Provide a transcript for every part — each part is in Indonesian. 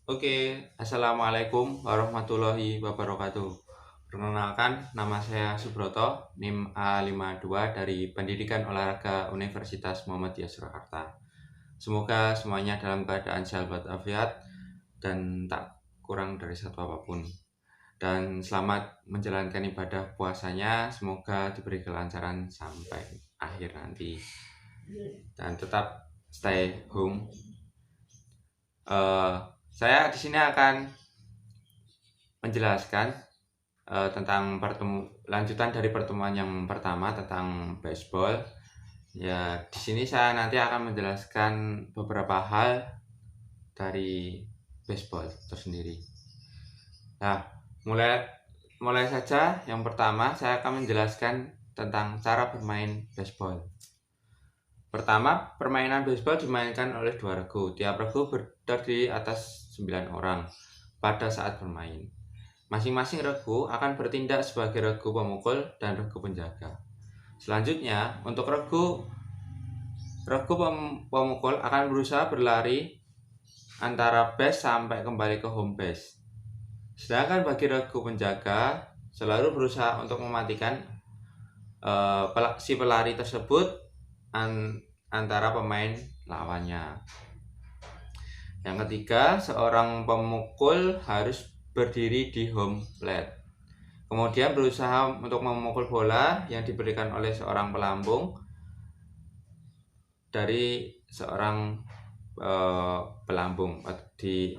Assalamualaikum warahmatullahi wabarakatuh. Perkenalkan, nama saya Subroto, NIM A52 dari Pendidikan Olahraga Universitas Muhammadiyah Surakarta. Semoga semuanya dalam keadaan sehat walafiat dan tak kurang dari satu apapun. Dan selamat menjalankan ibadah puasanya, semoga diberi kelancaran sampai akhir nanti. Dan tetap stay home. Saya di sini akan menjelaskan tentang lanjutan dari pertemuan yang pertama tentang baseball. Ya, di sini saya nanti akan menjelaskan beberapa hal dari baseball tersendiri. Nah, mulai mulai saja. Yang pertama, saya akan menjelaskan tentang cara bermain baseball. Pertama, permainan baseball dimainkan oleh dua regu. Tiap regu terdiri atas 9 orang pada saat bermain. Masing-masing regu akan bertindak sebagai regu pemukul dan regu penjaga. Selanjutnya, untuk regu pemukul akan berusaha berlari antara base sampai kembali ke home base. Sedangkan bagi regu penjaga selalu berusaha untuk mematikan si pelari tersebut antara pemain lawannya. Yang ketiga, seorang pemukul harus berdiri di home plate. Kemudian berusaha untuk memukul bola yang diberikan oleh seorang pelambung dari seorang pelambung di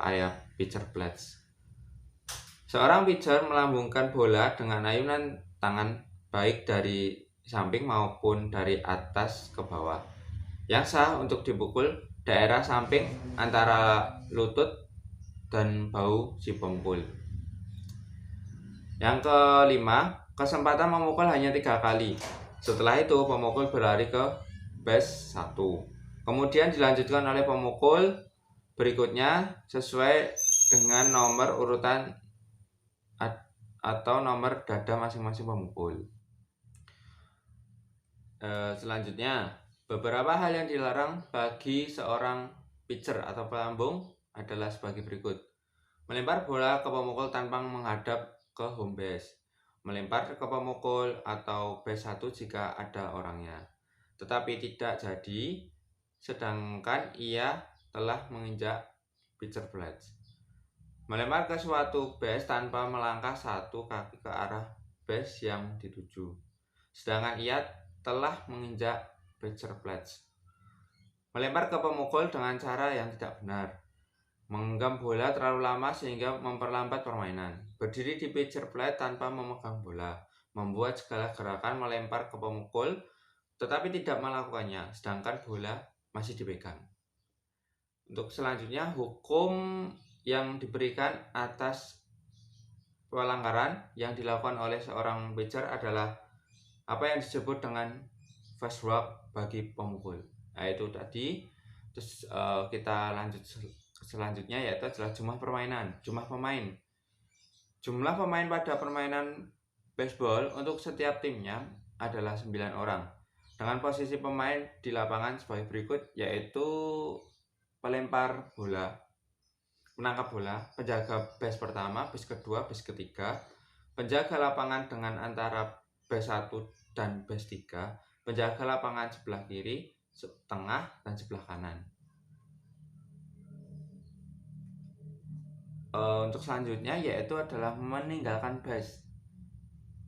area pitcher plates. Seorang pitcher melambungkan bola dengan ayunan tangan baik dari samping maupun dari atas ke bawah. Yang sah untuk dipukul daerah samping antara lutut dan bahu si pemukul. Yang kelima, kesempatan memukul hanya 3 kali. Setelah itu pemukul berlari ke base 1. Kemudian dilanjutkan oleh pemukul berikutnya sesuai dengan nomor urutan atau nomor dada masing-masing pemukul. Selanjutnya, beberapa hal yang dilarang bagi seorang pitcher atau pelambung adalah sebagai berikut. Melempar bola ke pemukul tanpa menghadap ke home base. Melempar ke pemukul atau base 1 jika ada orangnya, tetapi tidak jadi sedangkan ia telah menginjak pitcher plates. Melempar ke suatu base tanpa melangkah satu kaki ke arah base yang dituju, sedangkan ia telah menginjak pitcher plates. Melempar ke pemukul dengan cara yang tidak benar. Menggenggam bola terlalu lama sehingga memperlambat permainan. Berdiri di pitcher plate tanpa memegang bola. Membuat segala gerakan melempar ke pemukul tetapi tidak melakukannya, sedangkan bola masih dipegang. Untuk selanjutnya, hukum yang diberikan atas pelanggaran yang dilakukan oleh seorang pitcher adalah apa yang disebut dengan fast walk bagi pemukul. Nah, itu tadi. Terus kita lanjut selanjutnya, yaitu adalah jumlah pemain. Jumlah pemain pada permainan baseball untuk setiap timnya adalah 9 orang. Dengan posisi pemain di lapangan sebagai berikut, yaitu pelempar bola, menangkap bola, penjaga base pertama, base kedua, base ketiga, penjaga lapangan dengan antara base 1 dan base 3, penjaga lapangan sebelah kiri, tengah, dan sebelah kanan. Untuk selanjutnya yaitu adalah meninggalkan base.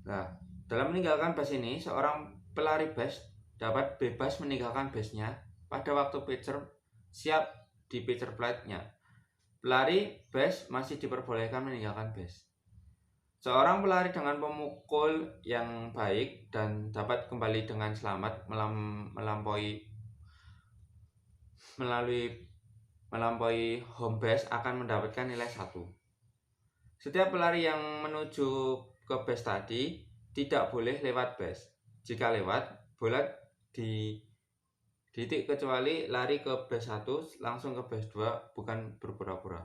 Nah, dalam meninggalkan base ini, seorang pelari base dapat bebas meninggalkan base-nya pada waktu pitcher siap di pitcher plate-nya. Pelari base masih diperbolehkan meninggalkan base. Seorang pelari dengan pemukul yang baik dan dapat kembali dengan selamat melalui home base akan mendapatkan nilai 1. Setiap pelari yang menuju ke base tadi tidak boleh lewat base. Jika lewat, bola ditik kecuali lari ke base 1 langsung ke base 2, bukan berpura-pura.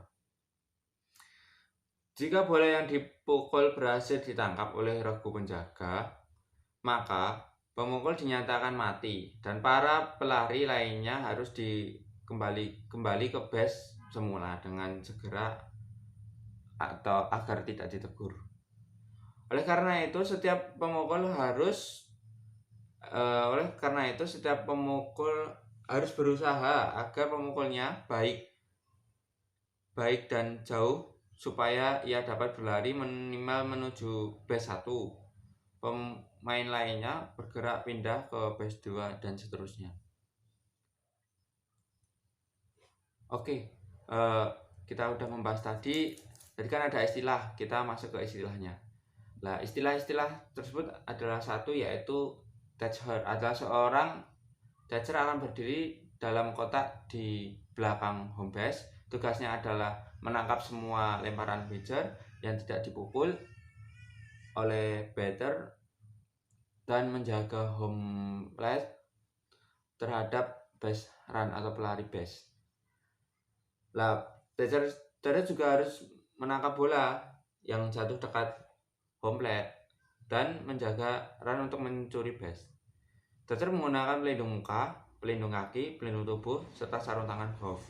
Jika bola yang dipukul berhasil ditangkap oleh regu penjaga, maka pemukul dinyatakan mati dan para pelari lainnya harus kembali ke base semula dengan segera atau agar tidak ditegur. Oleh karena itu setiap pemukul harus berusaha agar pemukulnya baik dan jauh supaya ia dapat berlari minimal menuju base 1. Pemain lainnya bergerak pindah ke base 2 dan seterusnya. Oke, kita udah membahas tadi kan ada istilah, kita masuk ke istilahnya. Nah, istilah-istilah tersebut adalah satu, yaitu catcher. Adalah seorang catcher akan berdiri dalam kotak di belakang home base. Tugasnya adalah menangkap semua lemparan pitcher yang tidak dipukul oleh batter dan menjaga home plate terhadap base run atau pelari base. Lah, catcher juga harus menangkap bola yang jatuh dekat home plate dan menjaga run untuk mencuri base. Catcher menggunakan pelindung muka, pelindung kaki, pelindung tubuh, serta sarung tangan golf.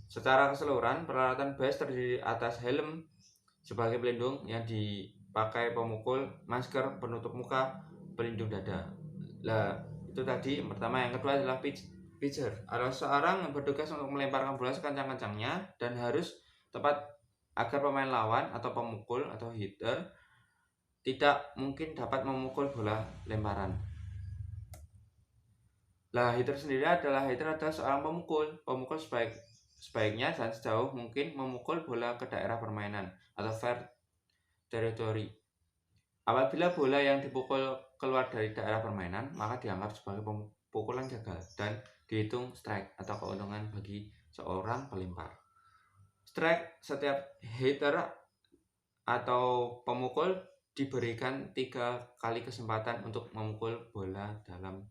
Secara keseluruhan, peralatan base terdiri atas helm sebagai pelindung yang dipakai pemukul, masker penutup muka, pelindung dada. Nah, itu tadi yang pertama. Yang kedua adalah pitcher. Adalah seorang yang bertugas untuk melemparkan bola sekencang-kencangnya dan harus tepat agar pemain lawan atau pemukul atau hitter tidak mungkin dapat memukul bola lemparan. Lah, hitter adalah seorang pemukul sebaiknya dan sejauh mungkin memukul bola ke daerah permainan atau fair territory. Apabila bola yang dipukul keluar dari daerah permainan, maka dianggap sebagai pukulan gagal dan dihitung strike atau keuntungan bagi seorang pelempar. Strike, setiap hitter atau pemukul diberikan 3 kali kesempatan untuk memukul bola dalam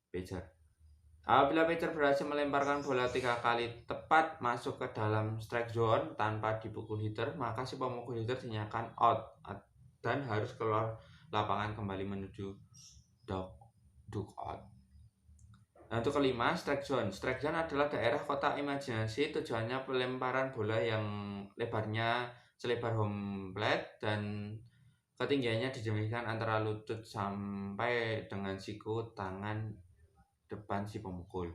pitcher. Apabila pitcher berhasil melemparkan bola 3 kali tepat masuk ke dalam strike zone tanpa dipukul hitter, maka si pemukul hitter dinyatakan out dan harus keluar lapangan kembali menuju dugout. Nah, untuk kelima, strike zone. Strike zone adalah daerah kotak imajinasi. Tujuannya pelemparan bola yang lebarnya selebar home plate dan ketinggiannya dijadikan antara lutut sampai dengan siku tangan depan si pemukul.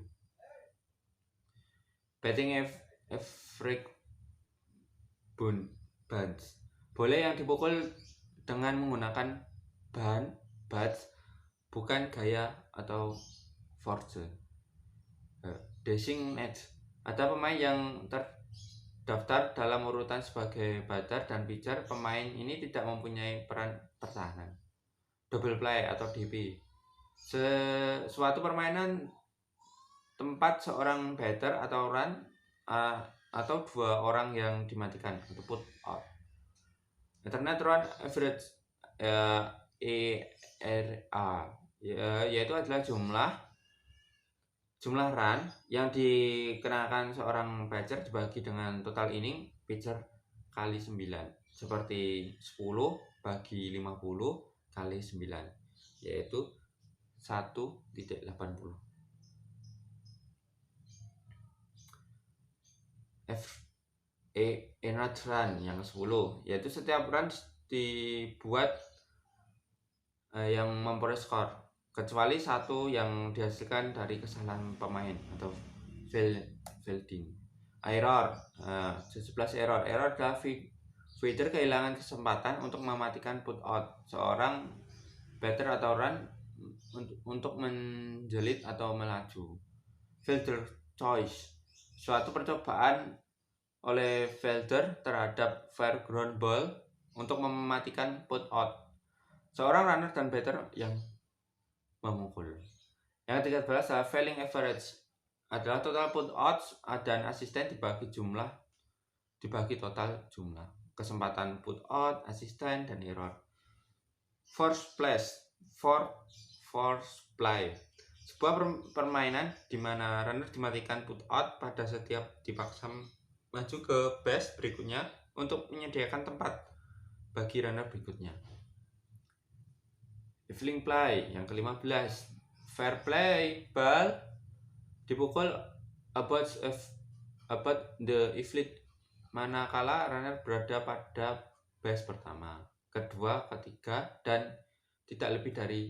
Batting average bunts. Bola yang dipukul dengan menggunakan bahan bats, bukan gaya atau force. Designated. Ada pemain yang terdaftar dalam urutan sebagai batter dan pitcher. Pemain ini tidak mempunyai peran pertahanan. Double play atau DP. Suatu permainan tempat seorang batter atau run atau 2 orang yang dimatikan atau put out. Alternate run average ERA yaitu adalah jumlah run yang dikenakan seorang pitcher dibagi dengan total inning pitcher kali 9, seperti 10 bagi 50 kali 9, yaitu 1.80. Earned run yang 10, yaitu setiap run dibuat yang memperoleh skor, kecuali 1 yang dihasilkan dari kesalahan pemain atau fielding. Error, 11 error adalah fielder kehilangan kesempatan untuk mematikan put out seorang batter atau run untuk menjelit atau melaju. Fielder choice, suatu percobaan oleh fielder terhadap fair ground ball untuk mematikan put out seorang runner dan batter yang memukul. Yang 13 adalah failing average, adalah total put outs dan asisten dibagi total jumlah kesempatan put out, asisten, dan error. Force play, sebuah permainan di mana runner dimatikan put out pada setiap dipaksa maju ke base berikutnya untuk menyediakan tempat bagi runner berikutnya. Evening play yang ke-15, fair play, ball dipukul about about the iflit manakala runner berada pada base pertama, kedua, ketiga, dan tidak lebih dari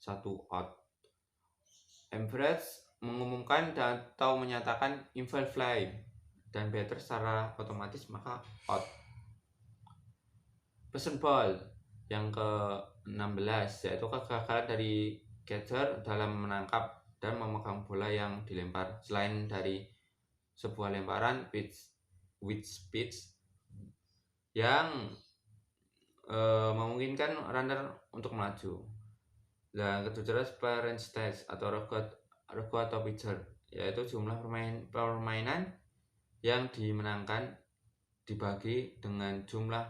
1 out. Average mengumumkan atau menyatakan invalid fly dan batter secara otomatis maka out. Person ball yang ke-16 yaitu kegagalan dari catcher dalam menangkap dan memegang bola yang dilempar selain dari sebuah lemparan with speed yang memungkinkan runner untuk melaju. Dan kedua parent stage atau regu atau pitcher yaitu jumlah permainan yang dimenangkan dibagi dengan jumlah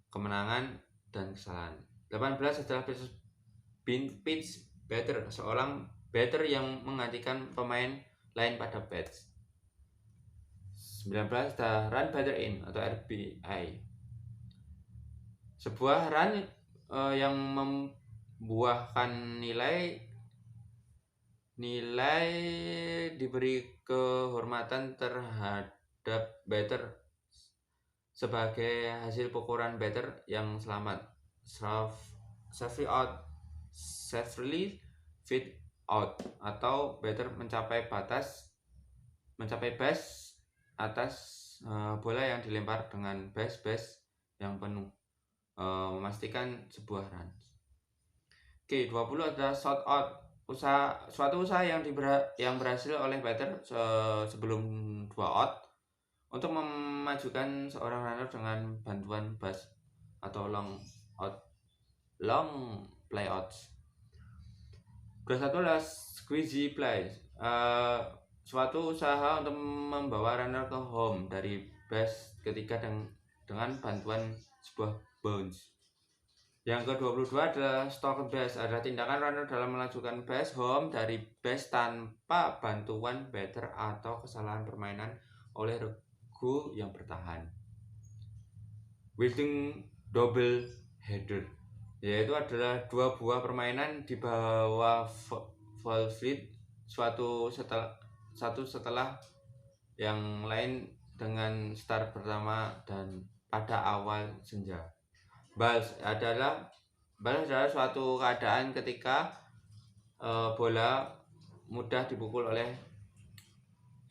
kemenangan dan kesalahan. 18 adalah pitch batter, seorang batter yang menggantikan pemain lain pada bats. 19 adalah run batter in atau RBI, sebuah run yang membuahkan nilai diberi kehormatan terhadap batter sebagai hasil pukulan batter yang selamat, safely fit out, atau batter mencapai base atas bola yang dilempar dengan base yang penuh, memastikan sebuah run. Oke, 20 adalah shot out, suatu usaha yang berhasil oleh batter sebelum 2 out untuk memajukan seorang runner dengan bantuan base atau long playouts. 21 adalah squeegee play, suatu usaha untuk membawa runner ke home dari base ketiga dengan bantuan sebuah bounce. Yang ke-22 adalah stolen base, adalah tindakan runner dalam melajukan base home dari base tanpa bantuan batter atau kesalahan permainan oleh regu yang bertahan. Wielding double header, yaitu adalah 2 buah permainan di bawah volleyball, satu setelah yang lain dengan start pertama dan pada awal senja. Balls adalah suatu keadaan ketika bola mudah dipukul oleh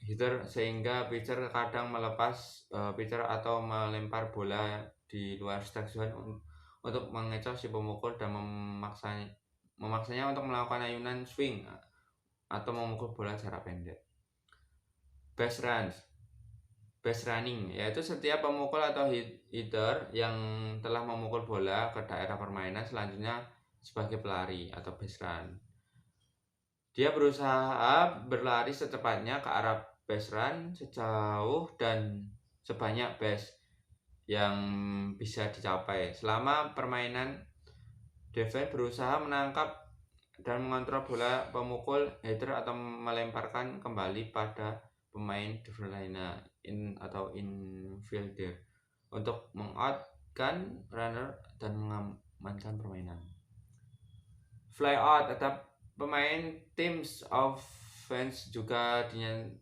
hitter sehingga pitcher kadang melepas pitcher atau melempar bola di luar strike zone untuk mengecoh si pemukul dan memaksanya untuk melakukan ayunan swing atau memukul bola jarak pendek. Base running, yaitu setiap pemukul atau hitter yang telah memukul bola ke daerah permainan selanjutnya sebagai pelari atau base run. Dia berusaha berlari secepatnya ke arah base run sejauh dan sebanyak base yang bisa dicapai. Selama permainan, defense berusaha menangkap dan mengontrol bola pemukul hitter atau melemparkan kembali pada pemain defense lainnya atau infielder untuk mengoutkan runner dan mengamankan permainan. Fly out atau pemain teams offense juga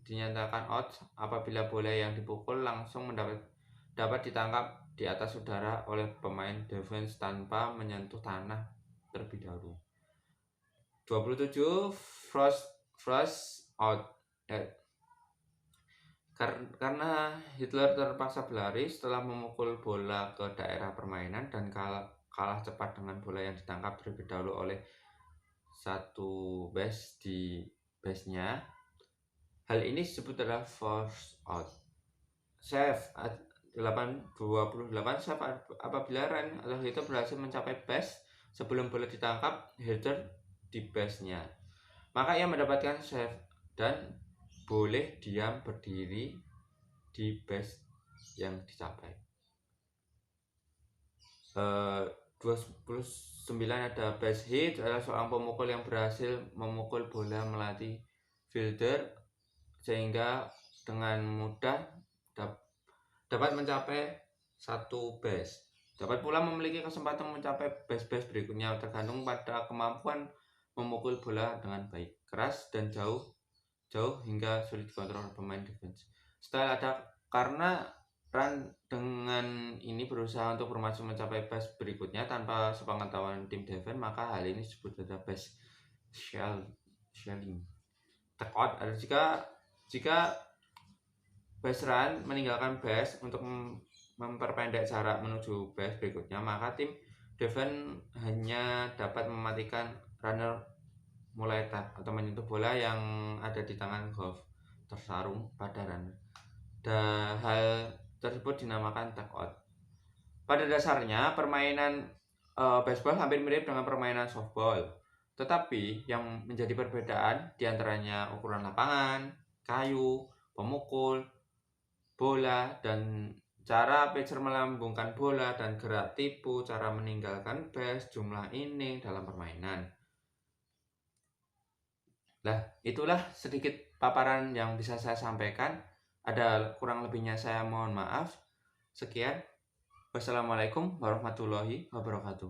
dinyatakan out apabila bola yang dipukul langsung dapat ditangkap di atas udara oleh pemain defense tanpa menyentuh tanah terlebih dahulu. 27 frost out, karena Hitler terpaksa berlari setelah memukul bola ke daerah permainan dan kalah cepat dengan bola yang ditangkap terlebih dahulu oleh satu base di base-nya. Hal ini disebut adalah force out. Save 28 save apabila run atau hitter berhasil mencapai base sebelum bola ditangkap hitter di base-nya, maka ia mendapatkan save dan boleh diam berdiri di base yang dicapai. 29 ada base hit, adalah seorang pemukul yang berhasil memukul bola melatih fielder sehingga dengan mudah dapat mencapai satu base. Dapat pula memiliki kesempatan mencapai base berikutnya tergantung pada kemampuan memukul bola dengan baik, keras dan jauh jauh hingga sulit dikontrol pemain defense. Karena run dengan ini berusaha untuk bermaju mencapai pass berikutnya tanpa sepengetahuan tim defense, maka hal ini disebut data base shelling. Tag out adalah jika base run meninggalkan base untuk memperpendek jarak menuju base berikutnya, maka tim defense hanya dapat mematikan runner mulai tap atau menyentuh bola yang ada di tangan golf tersarung pada runner. Dan hal tersebut dinamakan tag out. Pada dasarnya permainan baseball hampir mirip dengan permainan softball, tetapi yang menjadi perbedaan diantaranya ukuran lapangan, kayu, pemukul bola, dan cara pitcher melambungkan bola, dan gerak tipu, cara meninggalkan base, jumlah inning dalam permainan. Nah, itulah sedikit paparan yang bisa saya sampaikan. Ada kurang lebihnya saya mohon maaf. Sekian. Wassalamualaikum warahmatullahi wabarakatuh.